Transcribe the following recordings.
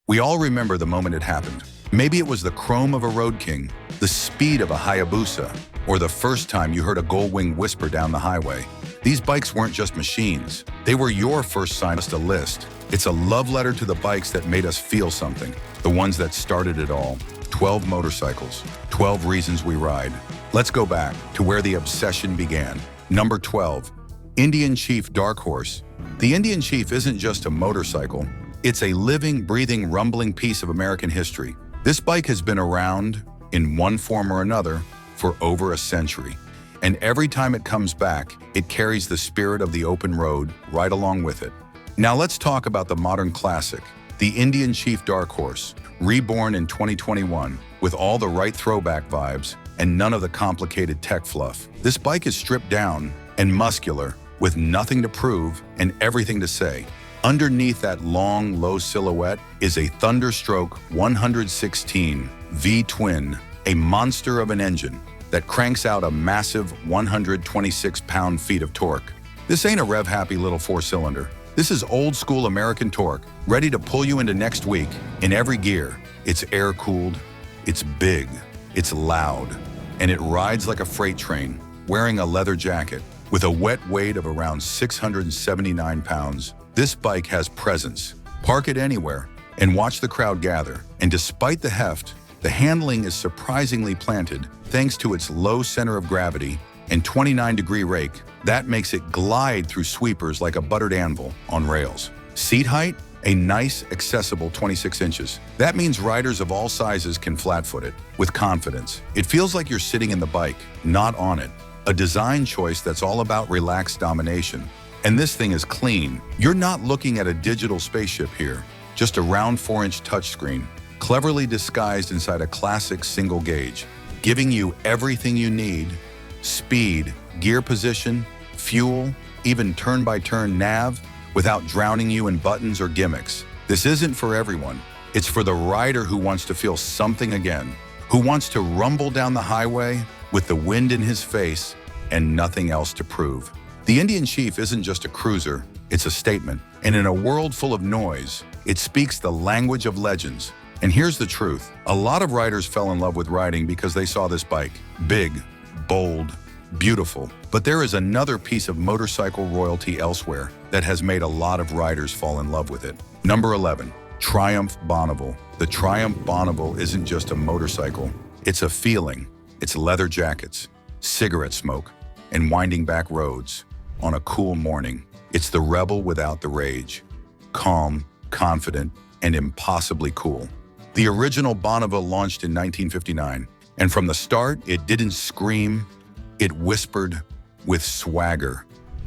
We all remember the moment it happened. Maybe it was the chrome of a Road King, the speed of a Hayabusa, or the first time you heard a gull-wing whisper down the highway. These bikes weren't just machines. They were your first sign to list. It's a love letter to the bikes that made us feel something, the ones that started it all. 12 motorcycles, 12 reasons we ride. Let's go back to where the obsession began. Number 12, Indian Chief Darkhorse. The Indian Chief isn't just a motorcycle. It's a living, breathing, rumbling piece of American history. This bike has been around, in one form or another, for over a century. And every time it comes back, it carries the spirit of the open road right along with it. Now let's talk about the modern classic, the Indian Chief Darkhorse, reborn in 2021 with all the right throwback vibes and none of the complicated tech fluff. This bike is stripped down and muscular with nothing to prove and everything to say. Underneath that long, low silhouette is a Thunderstroke 116 V-twin, a monster of an engine that cranks out a massive 126 pound-feet of torque. This ain't a rev-happy little four-cylinder. This is old-school American torque, ready to pull you into next week in every gear. It's air-cooled, it's big, it's loud, and it rides like a freight train, wearing a leather jacket. With a wet weight of around 679 pounds, this bike has presence. Park it anywhere and watch the crowd gather. And despite the heft, the handling is surprisingly planted thanks to its low center of gravity and 29-degree rake. That makes it glide through sweepers like a buttered anvil on rails. Seat height, a nice, accessible 26 inches. That means riders of all sizes can flat-foot it with confidence. It feels like you're sitting in the bike, not on it. A design choice that's all about relaxed domination. And this thing is clean. You're not looking at a digital spaceship here, just a round 4-inch touchscreen, cleverly disguised inside a classic single gauge, giving you everything you need: speed, gear position, fuel, even turn-by-turn nav, without drowning you in buttons or gimmicks. This isn't for everyone. It's for the rider who wants to feel something again, who wants to rumble down the highway with the wind in his face and nothing else to prove. The Indian Chief isn't just a cruiser, it's a statement. And in a world full of noise, it speaks the language of legends. And here's the truth. A lot of riders fell in love with riding because they saw this bike. Big, bold, beautiful. But there is another piece of motorcycle royalty elsewhere that has made a lot of riders fall in love with it. Number 11, Triumph Bonavville. The Triumph Bonavville isn't just a motorcycle, it's a feeling. It's leather jackets, cigarette smoke, and winding back roads on a cool morning. It's the rebel without the rage. Calm, confident, and impossibly cool. The original Bonavville launched in 1959, and from the start, it didn't scream, it whispered with swagger.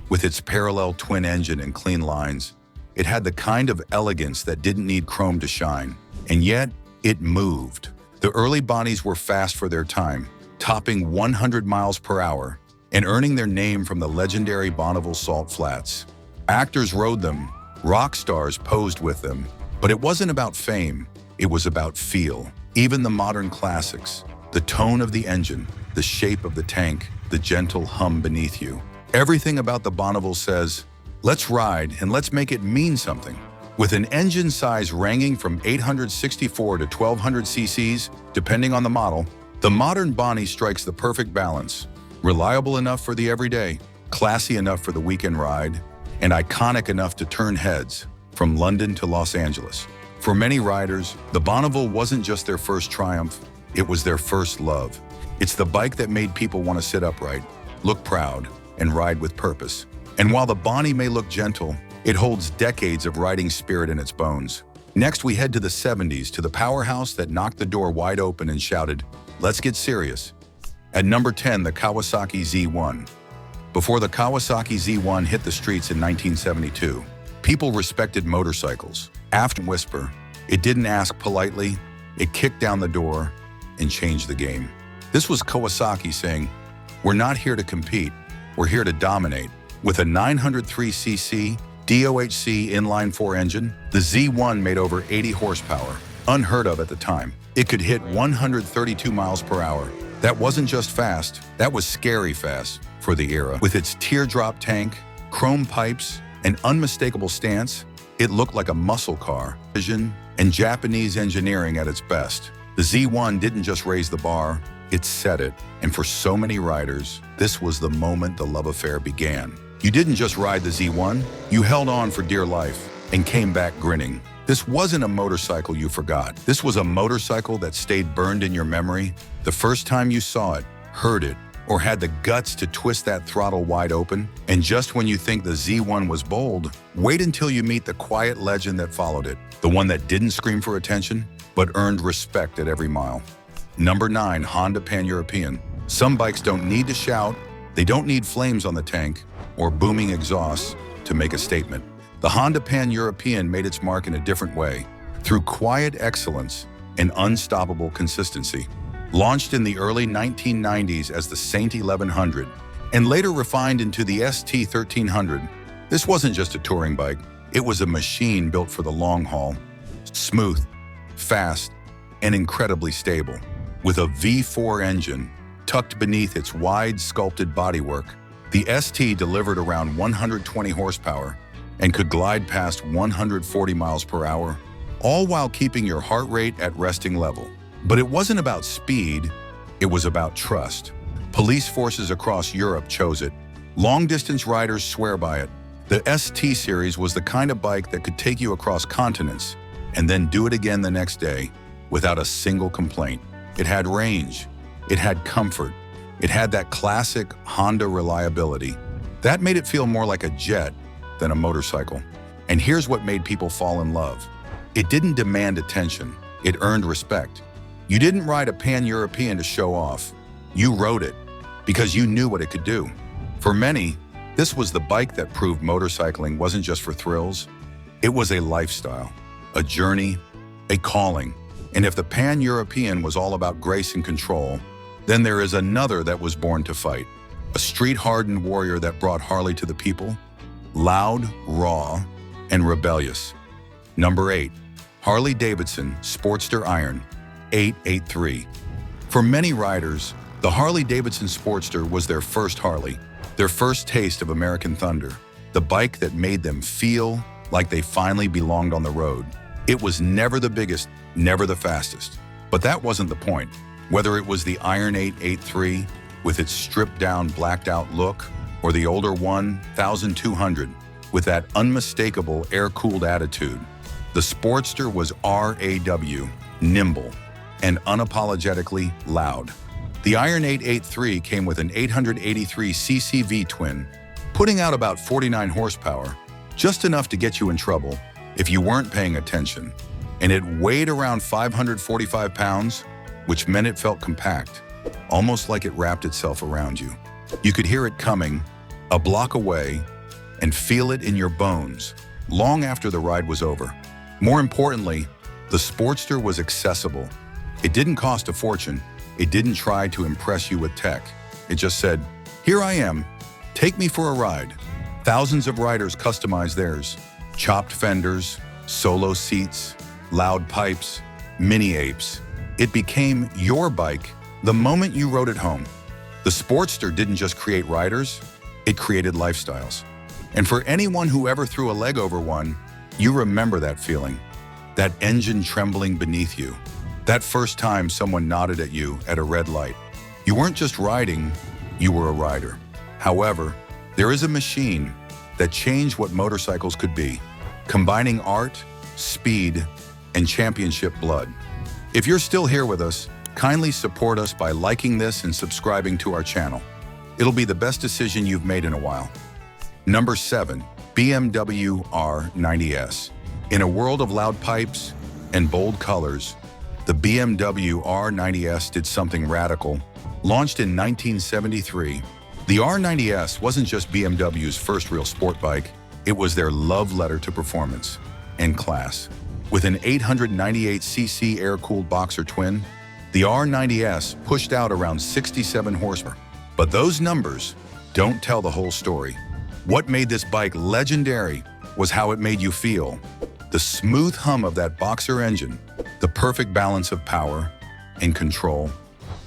With its parallel twin engine and clean lines, it had the kind of elegance that didn't need chrome to shine. And yet, it moved. The early Bonnies were fast for their time, topping 100 miles per hour and earning their name from the legendary Bonavville Salt Flats. Actors rode them, rock stars posed with them, but it wasn't about fame, it was about feel. Even the modern classics, the tone of the engine, the shape of the tank, the gentle hum beneath you. Everything about the Bonavville says, let's ride and let's make it mean something. With an engine size ranging from 864 to 1200 cc's, depending on the model, the modern Bonnie strikes the perfect balance. Reliable enough for the everyday, classy enough for the weekend ride, and iconic enough to turn heads from London to Los Angeles. For many riders, the Bonavville wasn't just their first Triumph, it was their first love. It's the bike that made people want to sit upright, look proud, and ride with purpose. And while the Bonnie may look gentle, it holds decades of riding spirit in its bones. Next, we head to the 70s, to the powerhouse that knocked the door wide open and shouted, "Let's get serious." At number 10, the Kawasaki Z1. Before the Kawasaki Z1 hit the streets in 1972, people respected motorcycles. After whisper, it didn't ask politely, it kicked down the door and changed the game. This was Kawasaki saying, we're not here to compete, we're here to dominate. With a 903cc DOHC inline-4 engine, the Z1 made over 80 horsepower, unheard of at the time. It could hit 132 miles per hour. That wasn't just fast, that was scary fast for the era. With its teardrop tank, chrome pipes, and unmistakable stance, it looked like a muscle car. Vision and Japanese engineering at its best. The Z1 didn't just raise the bar, it set it. And for so many riders, this was the moment the love affair began. You didn't just ride the Z1, you held on for dear life and came back grinning. This wasn't a motorcycle you forgot. This was a motorcycle that stayed burned in your memory the first time you saw it, heard it, or had the guts to twist that throttle wide open. And just when you think the Z1 was bold, wait until you meet the quiet legend that followed it. The one that didn't scream for attention, but earned respect at every mile. Number 9, Honda Pan-European. Some bikes don't need to shout, they don't need flames on the tank or booming exhausts to make a statement. The Honda Pan-European made its mark in a different way, through quiet excellence and unstoppable consistency. Launched in the early 1990s as the Saint 1100 and later refined into the ST 1300, this wasn't just a touring bike, it was a machine built for the long haul. Smooth, fast, and incredibly stable. With a V4 engine tucked beneath its wide sculpted bodywork, the ST delivered around 120 horsepower and could glide past 140 miles per hour, all while keeping your heart rate at resting level. But it wasn't about speed, it was about trust. Police forces across Europe chose it. Long-distance riders swear by it. The ST series was the kind of bike that could take you across continents and then do it again the next day without a single complaint. It had range, it had comfort, it had that classic Honda reliability. That made it feel more like a jet than a motorcycle. And here's what made people fall in love. It didn't demand attention, it earned respect. You didn't ride a Pan-European to show off. You rode it because you knew what it could do. For many, this was the bike that proved motorcycling wasn't just for thrills. It was a lifestyle, a journey, a calling. And if the Pan-European was all about grace and control, then there is another that was born to fight. A street-hardened warrior that brought Harley to the people, loud, raw, and rebellious. Number 8, Harley-Davidson Sportster Iron 883. For many riders, the Harley-Davidson Sportster was their first Harley, their first taste of American thunder, the bike that made them feel like they finally belonged on the road. It was never the biggest, never the fastest. But that wasn't the point. Whether it was the Iron 883 with its stripped-down, blacked-out look, or the older 1200 with that unmistakable air-cooled attitude, the Sportster was RAW, nimble, and unapologetically loud. The Iron 883 came with an 883cc V-twin, putting out about 49 horsepower, just enough to get you in trouble if you weren't paying attention. And it weighed around 545 pounds, which meant it felt compact, almost like it wrapped itself around you. You could hear it coming, a block away, and feel it in your bones, long after the ride was over. More importantly, the Sportster was accessible. It didn't cost a fortune. It didn't try to impress you with tech. It just said, "Here I am, take me for a ride." Thousands of riders customized theirs. Chopped fenders, solo seats, loud pipes, mini apes. It became your bike the moment you rode it home. The Sportster didn't just create riders, it created lifestyles. And for anyone who ever threw a leg over one, you remember that feeling, that engine trembling beneath you, that first time someone nodded at you at a red light. You weren't just riding, you were a rider. However, there is a machine that changed what motorcycles could be, combining art, speed, and championship blood. If you're still here with us, kindly support us by liking this and subscribing to our channel. It'll be the best decision you've made in a while. Number 7, BMW R90S. In a world of loud pipes and bold colors, the BMW R90S did something radical. Launched in 1973, the R90S wasn't just BMW's first real sport bike, it was their love letter to performance and class. With an 898cc air-cooled boxer twin, the R90S pushed out around 67 horsepower. But those numbers don't tell the whole story. What made this bike legendary was how it made you feel. The smooth hum of that boxer engine, the perfect balance of power and control,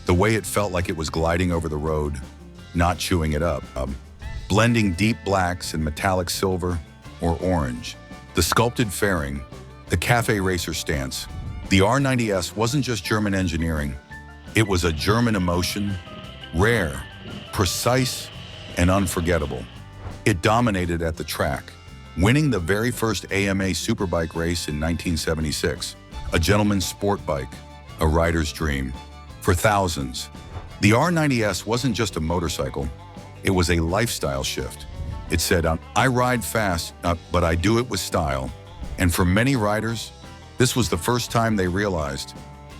the way it felt like it was gliding over the road, not chewing it up, blending deep blacks and metallic silver or orange, the sculpted fairing, the cafe racer stance. The R90S wasn't just German engineering. It was a German emotion, rare, precise, and unforgettable. It dominated at the track, winning the very first AMA Superbike race in 1976, a gentleman's sport bike, a rider's dream. For thousands, the R90S wasn't just a motorcycle, it was a lifestyle shift. It said, I ride fast, but I do it with style. And for many riders, this was the first time they realized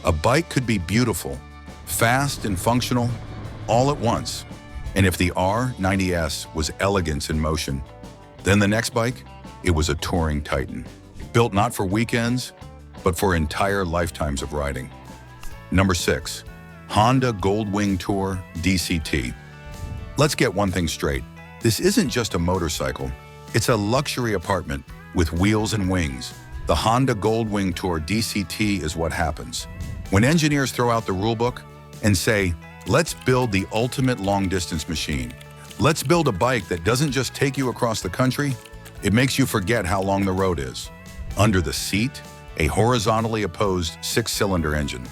a bike could be beautiful, fast and functional, all at once. And if the R90S was elegance in motion, then the next bike, it was a touring titan, built not for weekends, but for entire lifetimes of riding. Number 6, Honda Goldwing Tour DCT. Let's get one thing straight. This isn't just a motorcycle. It's a luxury apartment with wheels and wings. The Honda Goldwing Tour DCT is what happens when engineers throw out the rulebook and say, let's build the ultimate long-distance machine. Let's build a bike that doesn't just take you across the country, it makes you forget how long the road is. Under the seat, a horizontally opposed 6-cylinder engine,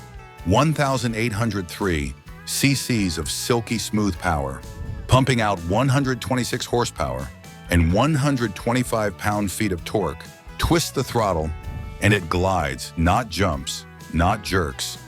1,803 cc's of silky smooth power, pumping out 126 horsepower and 125 pound-feet of torque. Twist the throttle, and it glides, not jumps, not jerks,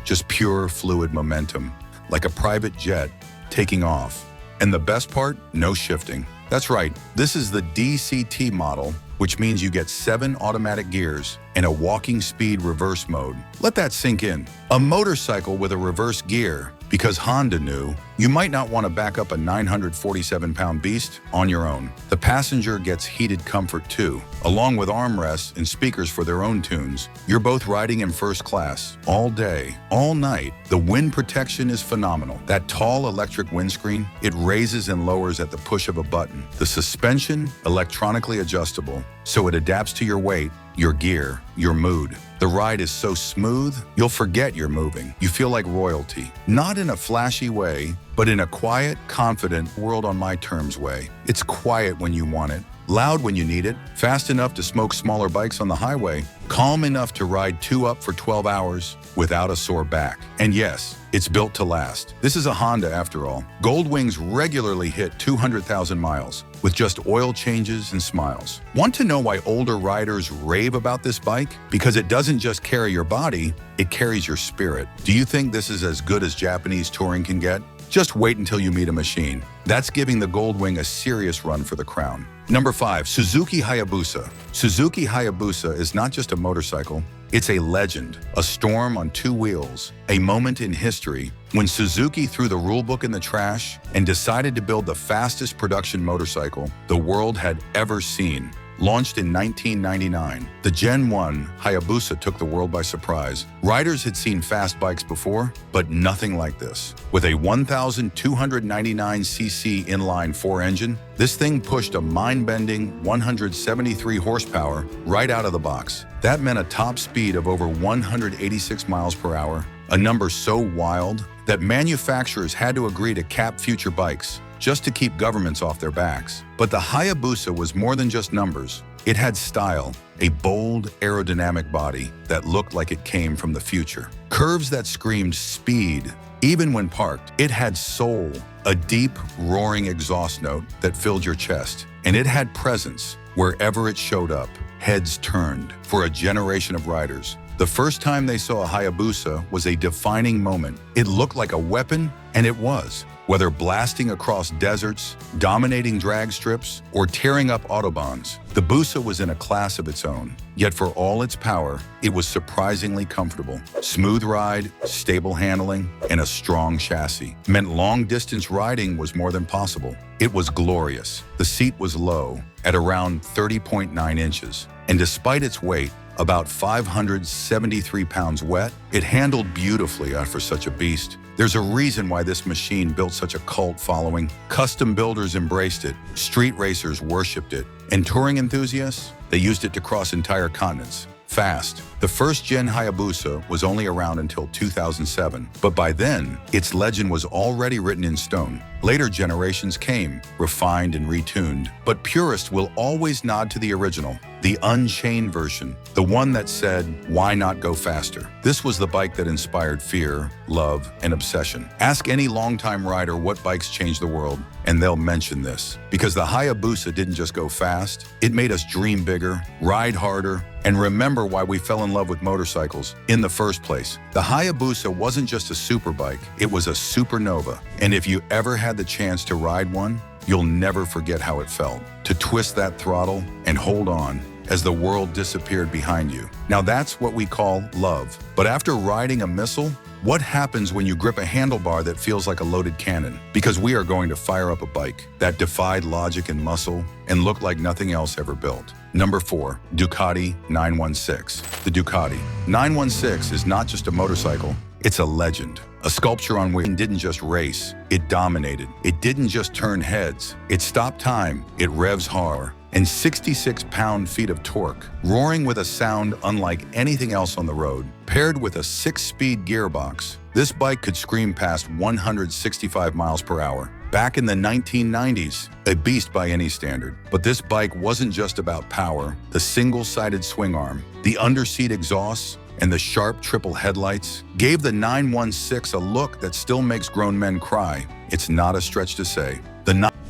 just pure fluid momentum, like a private jet taking off. And the best part, no shifting. That's right, this is the DCT model, which means you get 7 automatic gears and a walking speed reverse mode. Let that sink in. A motorcycle with a reverse gear, because Honda knew you might not want to back up a 947-pound beast on your own. The passenger gets heated comfort too, along with armrests and speakers for their own tunes. You're both riding in first class, all day, all night. The wind protection is phenomenal. That tall electric windscreen, it raises and lowers at the push of a button. The suspension, electronically adjustable, so it adapts to your weight, your gear, your mood. The ride is so smooth, you'll forget you're moving. You feel like royalty. Not in a flashy way, but in a quiet, confident, world on my terms way. It's quiet when you want it, loud when you need it, fast enough to smoke smaller bikes on the highway, calm enough to ride 2 up for 12 hours without a sore back. And yes, it's built to last. This is a Honda after all. Goldwings regularly hit 200,000 miles with just oil changes and smiles. Want to know why older riders rave about this bike? Because it doesn't just carry your body, it carries your spirit. Do you think this is as good as Japanese touring can get? Just wait until you meet a machine. That's giving the Goldwing a serious run for the crown. Number 5, Suzuki Hayabusa. Suzuki Hayabusa is not just a motorcycle, it's a legend, a storm on 2 wheels, a moment in history when Suzuki threw the rulebook in the trash and decided to build the fastest production motorcycle the world had ever seen. Launched in 1999, the Gen 1 Hayabusa took the world by surprise. Riders had seen fast bikes before, but nothing like this. With a 1,299cc inline-4 engine, this thing pushed a mind-bending 173 horsepower right out of the box. That meant a top speed of over 186 miles per hour, a number so wild that manufacturers had to agree to cap future bikes, just to keep governments off their backs. But the Hayabusa was more than just numbers. It had style, a bold, aerodynamic body that looked like it came from the future. Curves that screamed speed, even when parked. It had soul, a deep, roaring exhaust note that filled your chest. And it had presence wherever it showed up. Heads turned for a generation of riders. The first time they saw a Hayabusa was a defining moment. It looked like a weapon, and it was. Whether blasting across deserts, dominating drag strips, or tearing up autobahns, the Busa was in a class of its own. Yet for all its power, it was surprisingly comfortable. Smooth ride, stable handling, and a strong chassis meant long-distance riding was more than possible. It was glorious. The seat was low, at around 30.9 inches, and despite its weight, about 573 pounds wet, it handled beautifully for such a beast. There's a reason why this machine built such a cult following. Custom builders embraced it, street racers worshipped it, and touring enthusiasts, they used it to cross entire continents. Fast. The first gen Hayabusa was only around until 2007, but by then, its legend was already written in stone. Later generations came, refined and retuned, but purists will always nod to the original, the unchained version, the one that said, why not go faster? This was the bike that inspired fear, love, and obsession. Ask any longtime rider what bikes changed the world, and they'll mention this. Because the Hayabusa didn't just go fast, it made us dream bigger, ride harder, and remember why we fell in love with motorcycles in the first place. The Hayabusa wasn't just a super bike, it was a supernova. And if you ever had the chance to ride one, you'll never forget how it felt. To twist that throttle and hold on as the world disappeared behind you. Now that's what we call love. But after riding a missile, what happens when you grip a handlebar that feels like a loaded cannon? Because we are going to fire up a bike that defied logic and muscle and looked like nothing else ever built. Number 4, Ducati 916. The Ducati 916 is not just a motorcycle, it's a legend. A sculpture on which it didn't just race, it dominated. It didn't just turn heads, it stopped time, it revs hard. And 66 pound-feet of torque, roaring with a sound unlike anything else on the road. Paired with a 6-speed gearbox, this bike could scream past 165 miles per hour. Back in the 1990s, a beast by any standard. But this bike wasn't just about power. The single-sided swing arm, the underseat exhausts, and the sharp triple headlights gave the 916 a look that still makes grown men cry. It's not a stretch to say.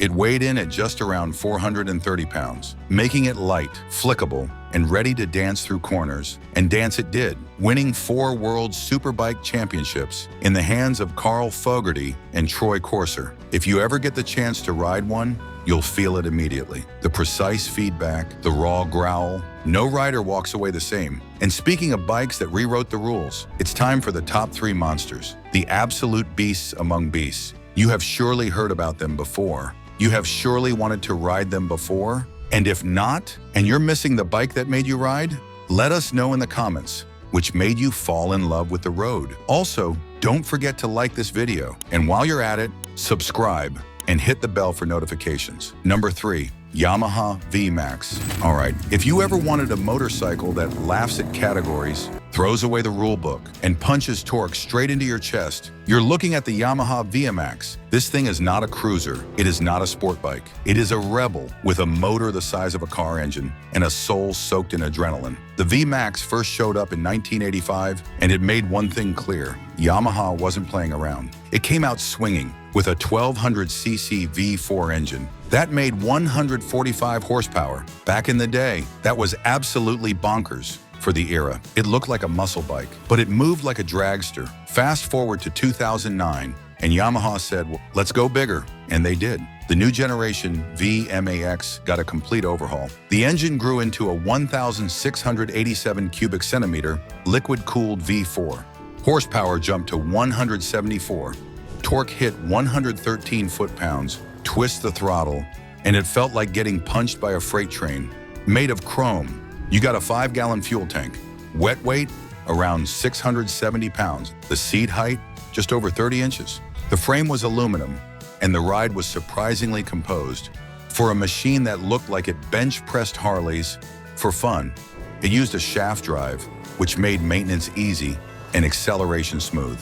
It weighed in at just around 430 pounds, making it light, flickable, and ready to dance through corners. And dance it did, winning 4 World Superbike Championships in the hands of Carl Fogarty and Troy Corser. If you ever get the chance to ride one, you'll feel it immediately. The precise feedback, the raw growl, no rider walks away the same. And speaking of bikes that rewrote the rules, it's time for the top 3 monsters, the absolute beasts among beasts. You have surely heard about them before. You have surely wanted to ride them before. And if not, and you're missing the bike that made you ride, let us know in the comments which made you fall in love with the road. Also, don't forget to like this video. And while you're at it, subscribe and hit the bell for notifications. Number 3, Yamaha VMax. All right, if you ever wanted a motorcycle that laughs at categories, throws away the rule book, and punches torque straight into your chest, you're looking at the Yamaha VMax. This thing is not a cruiser. It is not a sport bike. It is a rebel with a motor the size of a car engine and a soul soaked in adrenaline. The VMax first showed up in 1985, and it made one thing clear. Yamaha wasn't playing around. It came out swinging with a 1200cc V4 engine. That made 145 horsepower. Back in the day, that was absolutely bonkers for the era. It looked like a muscle bike, but it moved like a dragster. Fast forward to 2009, and Yamaha said, well, let's go bigger, and they did. The new generation VMax got a complete overhaul. The engine grew into a 1,687 cubic centimeter liquid-cooled V4. Horsepower jumped to 174. Torque hit 113 foot-pounds. Twist the throttle, and it felt like getting punched by a freight train. Made of chrome, you got a 5-gallon fuel tank. Wet weight, around 670 pounds. The seat height, just over 30 inches. The frame was aluminum, and the ride was surprisingly composed. For a machine that looked like it bench-pressed Harleys for fun, it used a shaft drive, which made maintenance easy and acceleration smooth.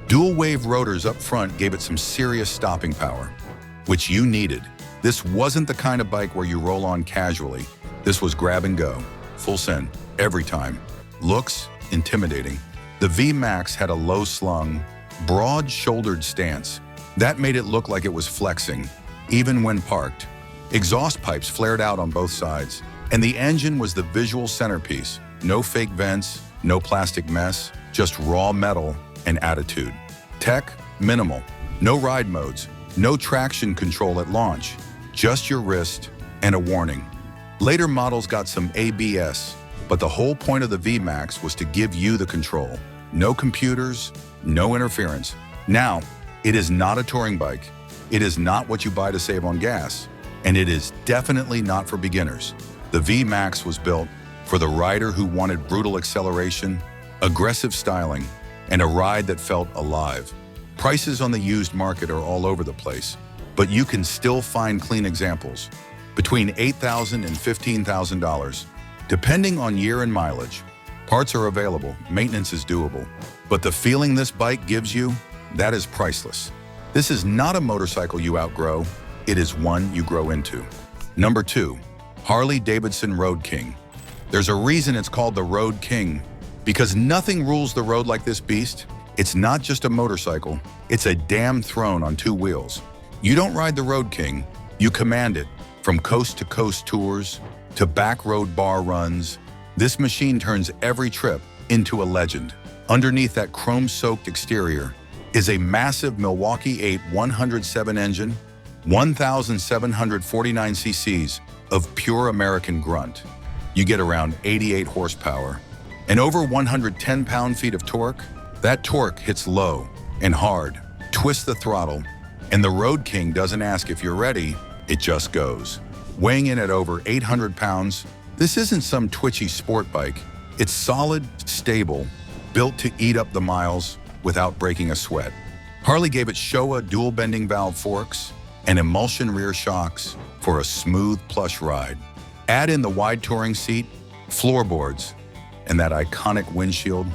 Dual-wave rotors up front gave it some serious stopping power, which you needed. This wasn't the kind of bike where you roll on casually. This was grab and go, full send, every time. Looks intimidating. The VMax had a low-slung, broad-shouldered stance. That made it look like it was flexing, even when parked. Exhaust pipes flared out on both sides, and the engine was the visual centerpiece. No fake vents, no plastic mess, just raw metal and attitude. Tech, minimal. No ride modes. No traction control at launch, just your wrist and a warning. Later models got some ABS, but the whole point of the VMax was to give you the control. No computers, no interference. Now, it is not a touring bike. It is not what you buy to save on gas, and it is definitely not for beginners. The VMax was built for the rider who wanted brutal acceleration, aggressive styling, and a ride that felt alive. Prices on the used market are all over the place, but you can still find clean examples. Between $8,000 and $15,000, depending on year and mileage. Parts are available, maintenance is doable, but the feeling this bike gives you, that is priceless. This is not a motorcycle you outgrow, it is one you grow into. Number 2, Harley-Davidson Road King. There's a reason it's called the Road King, because nothing rules the road like this beast. It's not just a motorcycle, it's a damn throne on 2 wheels. You don't ride the Road King, you command it. From coast-to-coast tours to back road bar runs, this machine turns every trip into a legend. Underneath that chrome-soaked exterior is a massive Milwaukee 8 107 engine, 1,749 cc's of pure American grunt. You get around 88 horsepower and over 110 pound-feet of torque. That torque hits low and hard, twists the throttle, and the Road King doesn't ask if you're ready, it just goes. Weighing in at over 800 pounds, this isn't some twitchy sport bike. It's solid, stable, built to eat up the miles without breaking a sweat. Harley gave it Showa dual bending valve forks and emulsion rear shocks for a smooth, plush ride. Add in the wide touring seat, floorboards, and that iconic windshield,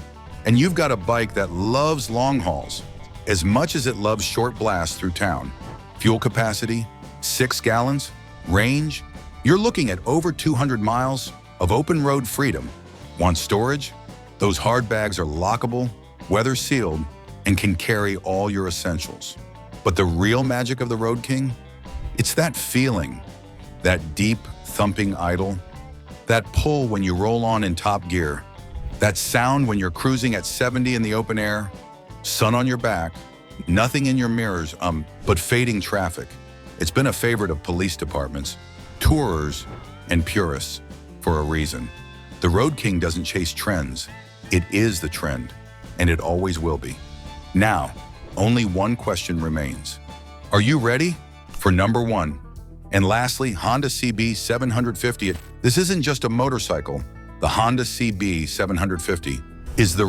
and you've got a bike that loves long hauls as much as it loves short blasts through town. Fuel capacity, 6 gallons. Range, you're looking at over 200 miles of open road freedom. Want storage? Those hard bags are lockable, weather sealed, and can carry all your essentials. But the real magic of the Road King? It's that feeling, that deep, thumping idle, that pull when you roll on in top gear, that sound when you're cruising at 70 in the open air, sun on your back, nothing in your mirrors, but fading traffic. It's been a favorite of police departments, tourers, and purists for a reason. The Road King doesn't chase trends. It is the trend, and it always will be. Now, only one question remains. Are you ready for number 1? And lastly, Honda CB750. This isn't just a motorcycle. The Honda CB750 is the